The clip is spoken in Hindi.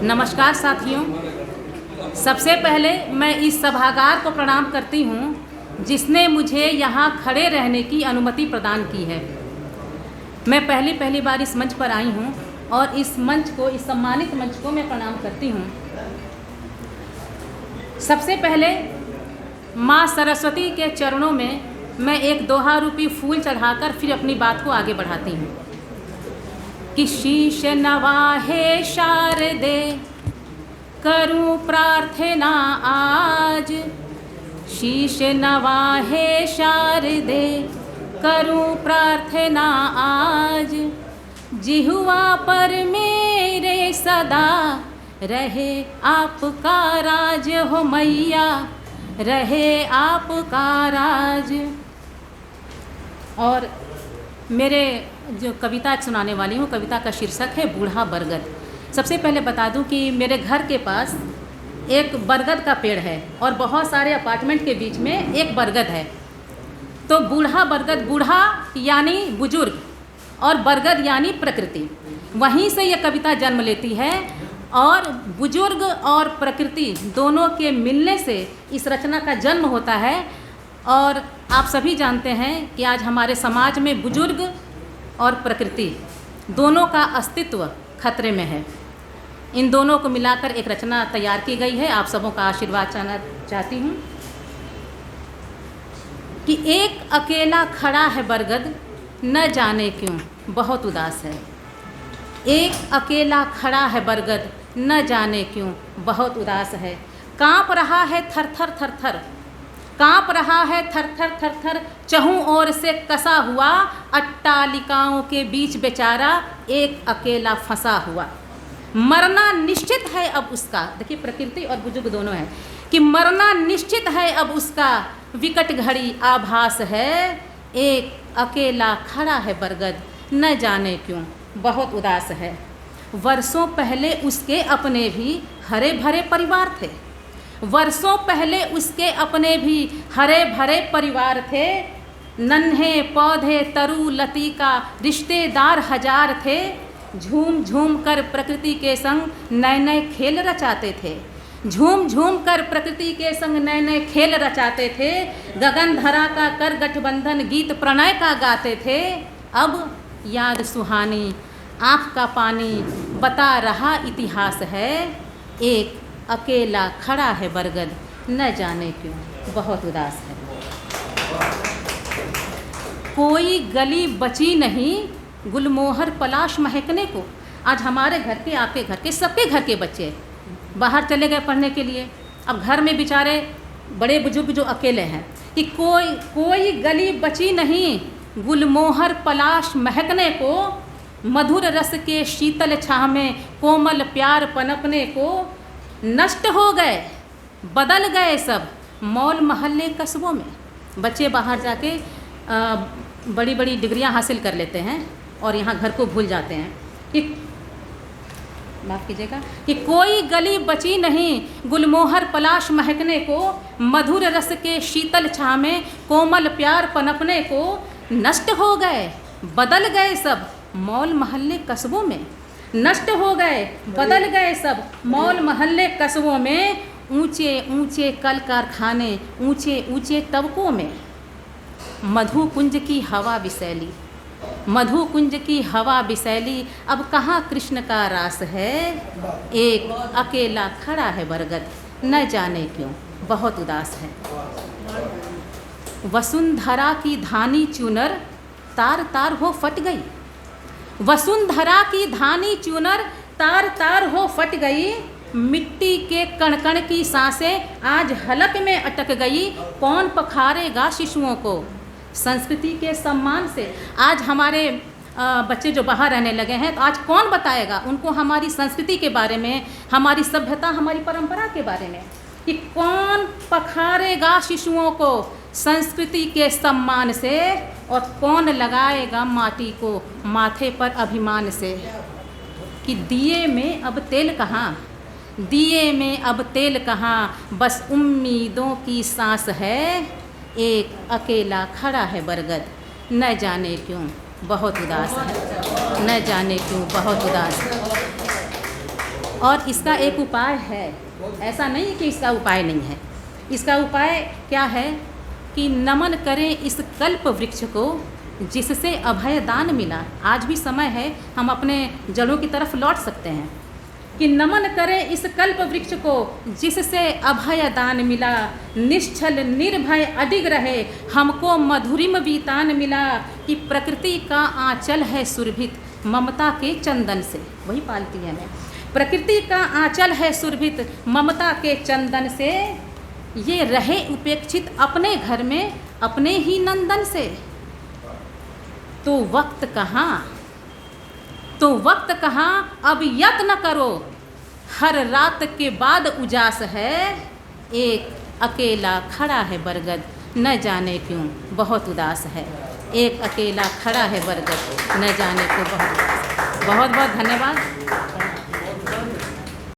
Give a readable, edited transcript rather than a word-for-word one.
नमस्कार साथियों, सबसे पहले मैं इस सभागार को प्रणाम करती हूँ जिसने मुझे यहाँ खड़े रहने की अनुमति प्रदान की है। मैं पहली बार इस मंच पर आई हूँ और इस सम्मानित मंच को मैं प्रणाम करती हूँ। सबसे पहले माँ सरस्वती के चरणों में मैं एक दोहा रूपी फूल चढ़ाकर फिर अपनी बात को आगे बढ़ाती हूँ कि शीश नवाहे शारदे करूं प्रार्थना आज, शीश नवाहे शारदे करूं प्रार्थना आज, जिह्वा पर मेरे सदा रहे आपका राज हो मैया, रहे आपका राज। और मेरे जो कविता सुनाने वाली हूँ, कविता का शीर्षक है बूढ़ा बरगद। सबसे पहले बता दूं कि मेरे घर के पास एक बरगद का पेड़ है और बहुत सारे अपार्टमेंट के बीच में एक बरगद है। तो बूढ़ा बरगद, बूढ़ा यानी बुजुर्ग और बरगद यानी प्रकृति, वहीं से यह कविता जन्म लेती है। और बुजुर्ग और प्रकृति दोनों के मिलने से इस रचना का जन्म होता है। और आप सभी जानते हैं कि आज हमारे समाज में बुजुर्ग और प्रकृति दोनों का अस्तित्व खतरे में है। इन दोनों को मिलाकर एक रचना तैयार की गई है। आप सबों का आशीर्वाद चाहती हूँ कि एक अकेला खड़ा है बरगद, न जाने क्यों बहुत उदास है। एक अकेला खड़ा है बरगद, न जाने क्यों बहुत उदास है। काँप रहा है थर थर थर थर, काँप रहा है थर थर थर थर, चहुं ओर से कसा हुआ, अट्टालिकाओं के बीच बेचारा एक अकेला फंसा हुआ। मरना निश्चित है अब उसका, देखिए प्रकृति और बुजुर्ग दोनों हैं कि मरना निश्चित है अब उसका, विकट घड़ी आभास है। एक अकेला खड़ा है बरगद, न जाने क्यों बहुत उदास है। वर्षों पहले उसके अपने भी हरे भरे परिवार थे, वर्षों पहले उसके अपने भी हरे भरे परिवार थे। नन्हे पौधे तरु लती का रिश्तेदार हजार थे। झूम झूम कर प्रकृति के संग नए नए खेल रचाते थे, झूम झूम कर प्रकृति के संग नए नए खेल रचाते थे। गगन धरा का कर गठबंधन गीत प्रणय का गाते थे। अब याद सुहानी आँख का पानी बता रहा इतिहास है। एक अकेला खड़ा है बरगद, न जाने क्यों बहुत उदास है। कोई गली बची नहीं गुलमोहर पलाश महकने को। आज हमारे घर के, आपके घर के, सबके घर के बच्चे बाहर चले गए पढ़ने के लिए। अब घर में बेचारे बड़े बुजुर्ग जो अकेले हैं कि कोई गली बची नहीं गुलमोहर पलाश महकने को, मधुर रस के शीतल छाह में कोमल प्यार पनपने को। नष्ट हो गए बदल गए सब मॉल महल्ले कस्बों में। बच्चे बाहर जाके बड़ी बड़ी डिग्रियां हासिल कर लेते हैं और यहाँ घर को भूल जाते हैं कि माफ़ कीजिएगा कि कोई गली बची नहीं गुलमोहर पलाश महकने को, मधुर रस के शीतल छाह में कोमल प्यार पनपने को। नष्ट हो गए बदल गए सब मॉल महल्ले कस्बों में, नष्ट हो गए बदल गए सब मॉल महल्ले कस्बों में। ऊंचे ऊंचे कल कारखाने ऊंचे ऊंचे तबकों में। मधु कुंज की हवा विशैली, मधु कुंज की हवा विशैली, अब कहाँ कृष्ण का रास है। एक अकेला खड़ा है बरगद, न जाने क्यों बहुत उदास है। वसुंधरा की धानी चुनर तार तार हो फट गई, वसुंधरा की धानी चुनर तार तार हो फट गई। मिट्टी के कण कण की सांसें आज हलक में अटक गई। कौन पखारेगा शिशुओं को संस्कृति के सम्मान से। आज हमारे बच्चे जो बाहर रहने लगे हैं, तो आज कौन बताएगा उनको हमारी संस्कृति के बारे में, हमारी सभ्यता, हमारी परंपरा के बारे में, कि कौन पखारेगा शिशुओं को संस्कृति के सम्मान से और कौन लगाएगा माटी को माथे पर अभिमान से। कि दिए में अब तेल कहाँ, दिए में अब तेल कहाँ, बस उम्मीदों की सांस है। एक अकेला खड़ा है बरगद, न जाने क्यों बहुत उदास है, न जाने क्यों बहुत उदास है। और इसका एक उपाय है, ऐसा नहीं है कि इसका उपाय नहीं है। इसका उपाय क्या है कि नमन करें इस कल्प वृक्ष को जिससे अभय दान मिला। आज भी समय है, हम अपने जड़ों की तरफ लौट सकते हैं कि नमन करें इस कल्प वृक्ष को जिससे अभय दान मिला। निश्चल निर्भय अडिग रहे हमको मधुरिम बीतान मिला। कि प्रकृति का आंचल है सुरभित ममता के चंदन से, वही पालती है मैं। प्रकृति का आंचल है सुरभित ममता के चंदन से, ये रहे उपेक्षित अपने घर में अपने ही नंदन से। तो वक्त कहाँ अब यत्न करो, हर रात के बाद उजास है। एक अकेला खड़ा है बरगद न जाने क्यों बहुत उदास है। एक अकेला खड़ा है बरगद न जाने क्यों बहुत उदास है। बहुत बहुत धन्यवाद।